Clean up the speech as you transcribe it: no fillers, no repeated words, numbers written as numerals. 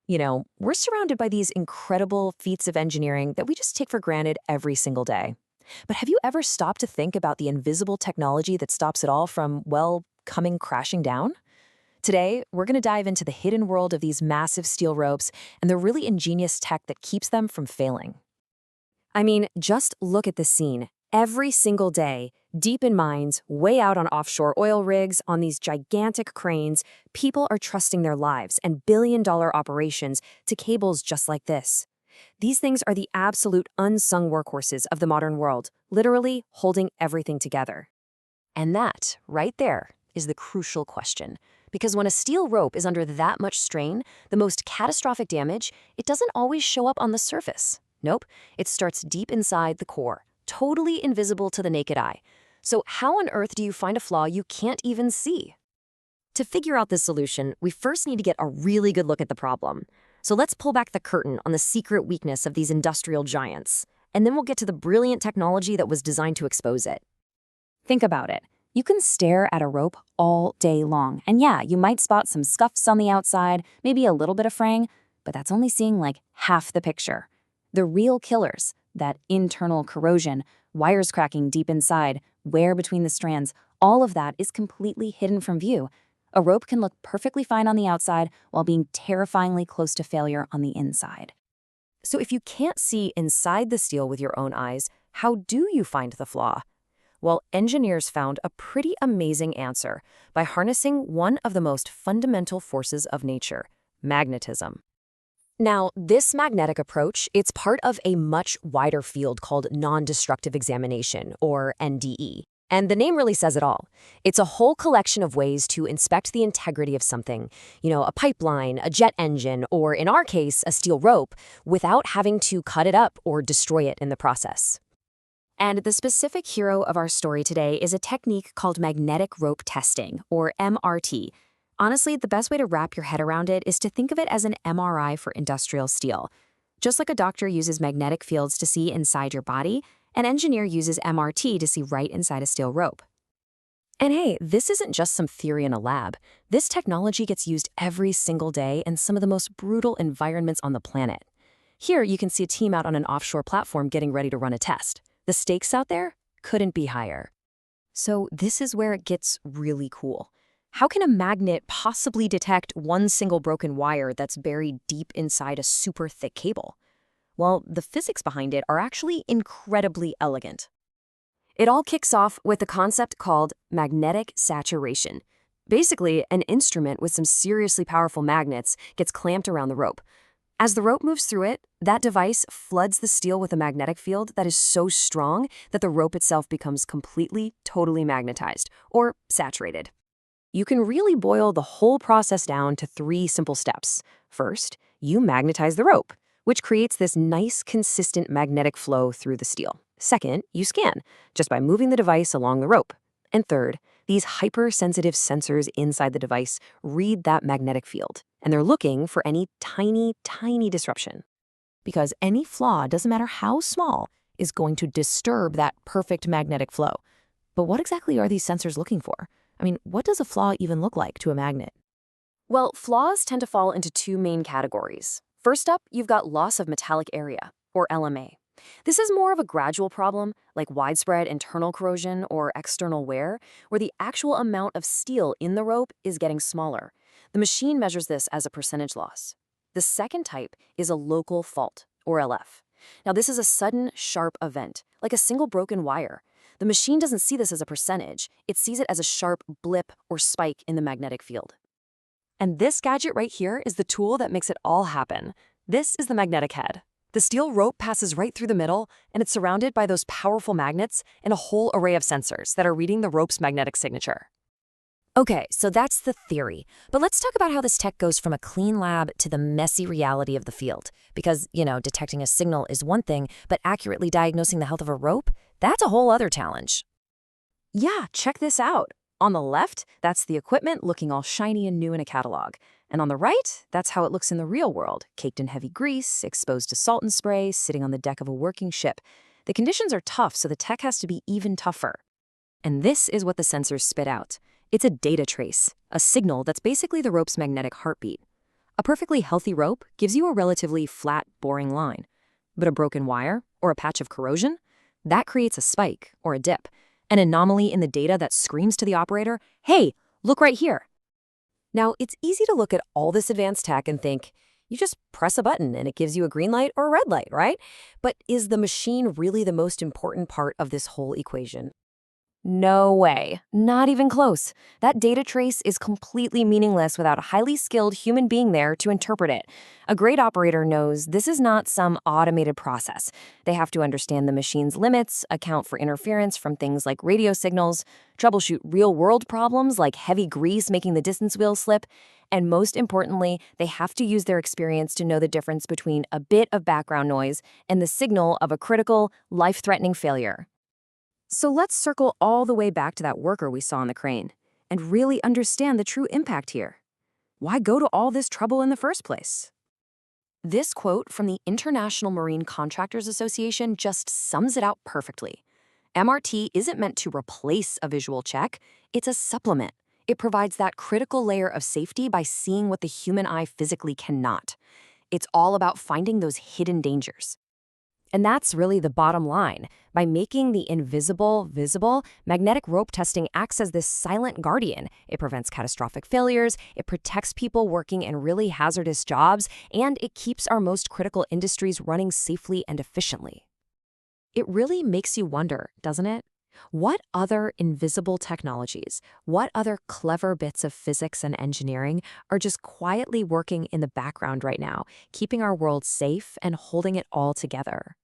We're surrounded by these incredible feats of engineering that we just take for granted every single day. But have you ever stopped to think about the invisible technology that stops it all from, well, coming crashing down? Today, we're going to dive into the hidden world of these massive steel ropes and the really ingenious tech that keeps them from failing. I mean, just look at the scene. Every single day, deep in mines, way out on offshore oil rigs, on these gigantic cranes, people are trusting their lives and billion-dollar operations to cables just like this. These things are the absolute unsung workhorses of the modern world, literally holding everything together. And that, right there, is the crucial question. Because when a steel rope is under that much strain, the most catastrophic damage, it doesn't always show up on the surface. Nope, it starts deep inside the core, totally invisible to the naked eye. So how on earth do you find a flaw you can't even see? To figure out this solution, we first need to get a really good look at the problem. So let's pull back the curtain on the secret weakness of these industrial giants, and then we'll get to the brilliant technology that was designed to expose it. Think about it. You can stare at a rope all day long, and yeah, you might spot some scuffs on the outside, maybe a little bit of fraying, but that's only seeing like half the picture. The real killers, that internal corrosion, wires cracking deep inside, wear between the strands, all of that is completely hidden from view. A rope can look perfectly fine on the outside while being terrifyingly close to failure on the inside. So if you can't see inside the steel with your own eyes, how do you find the flaw? Well, engineers found a pretty amazing answer by harnessing one of the most fundamental forces of nature, magnetism. Now, this magnetic approach, it's part of a much wider field called non-destructive examination, or NDE. And the name really says it all. It's a whole collection of ways to inspect the integrity of something, a pipeline, a jet engine, or in our case, a steel rope, without having to cut it up or destroy it in the process. And the specific hero of our story today is a technique called magnetic rope testing, or MRT. Honestly, the best way to wrap your head around it is to think of it as an MRI for industrial steel. Just like a doctor uses magnetic fields to see inside your body, an engineer uses MRT to see right inside a steel rope. And hey, this isn't just some theory in a lab. This technology gets used every single day in some of the most brutal environments on the planet. Here, you can see a team out on an offshore platform getting ready to run a test. The stakes out there couldn't be higher. So this is where it gets really cool. How can a magnet possibly detect one single broken wire that's buried deep inside a super thick cable? Well, the physics behind it are actually incredibly elegant. It all kicks off with a concept called magnetic saturation. Basically, an instrument with some seriously powerful magnets gets clamped around the rope. As the rope moves through it, that device floods the steel with a magnetic field that is so strong that the rope itself becomes completely, totally magnetized, or saturated. You can really boil the whole process down to 3 simple steps. First, you magnetize the rope, which creates this nice, consistent magnetic flow through the steel. Second, you scan, just by moving the device along the rope. And third, these hypersensitive sensors inside the device read that magnetic field, and they're looking for any tiny, tiny disruption. Because any flaw, doesn't matter how small, is going to disturb that perfect magnetic flow. But what exactly are these sensors looking for? I mean, what does a flaw even look like to a magnet? Well, flaws tend to fall into 2 main categories. First up, you've got loss of metallic area, or LMA. This is more of a gradual problem, like widespread internal corrosion or external wear, where the actual amount of steel in the rope is getting smaller. The machine measures this as a percentage loss. The second type is a local fault, or LF. Now, this is a sudden, sharp event, like a single broken wire. The machine doesn't see this as a percentage, it sees it as a sharp blip or spike in the magnetic field. And this gadget right here is the tool that makes it all happen. This is the magnetic head. The steel rope passes right through the middle, and it's surrounded by those powerful magnets and a whole array of sensors that are reading the rope's magnetic signature. Okay, so that's the theory. But let's talk about how this tech goes from a clean lab to the messy reality of the field. Because, detecting a signal is one thing, but accurately diagnosing the health of a rope, that's a whole other challenge. Yeah, check this out. On the left, that's the equipment looking all shiny and new in a catalog. And on the right, that's how it looks in the real world, caked in heavy grease, exposed to salt and spray, sitting on the deck of a working ship. The conditions are tough, so the tech has to be even tougher. And this is what the sensors spit out. It's a data trace, a signal that's basically the rope's magnetic heartbeat. A perfectly healthy rope gives you a relatively flat, boring line. But a broken wire, or a patch of corrosion, that creates a spike, or a dip, an anomaly in the data that screams to the operator, hey, look right here. Now, it's easy to look at all this advanced tech and think, you just press a button and it gives you a green light or a red light, right? But is the machine really the most important part of this whole equation? No way. Not even close. That data trace is completely meaningless without a highly skilled human being there to interpret it. A great operator knows this is not some automated process. They have to understand the machine's limits, account for interference from things like radio signals, troubleshoot real-world problems like heavy grease making the distance wheel slip, and most importantly, they have to use their experience to know the difference between a bit of background noise and the signal of a critical, life-threatening failure. So let's circle all the way back to that worker we saw on the crane and really understand the true impact here. Why go to all this trouble in the first place? This quote from the International Marine Contractors Association just sums it out perfectly. MRT isn't meant to replace a visual check, it's a supplement. It provides that critical layer of safety by seeing what the human eye physically cannot. It's all about finding those hidden dangers. And that's really the bottom line. By making the invisible visible, magnetic rope testing acts as this silent guardian. It prevents catastrophic failures, it protects people working in really hazardous jobs, and it keeps our most critical industries running safely and efficiently. It really makes you wonder, doesn't it? What other invisible technologies, what other clever bits of physics and engineering are just quietly working in the background right now, keeping our world safe and holding it all together?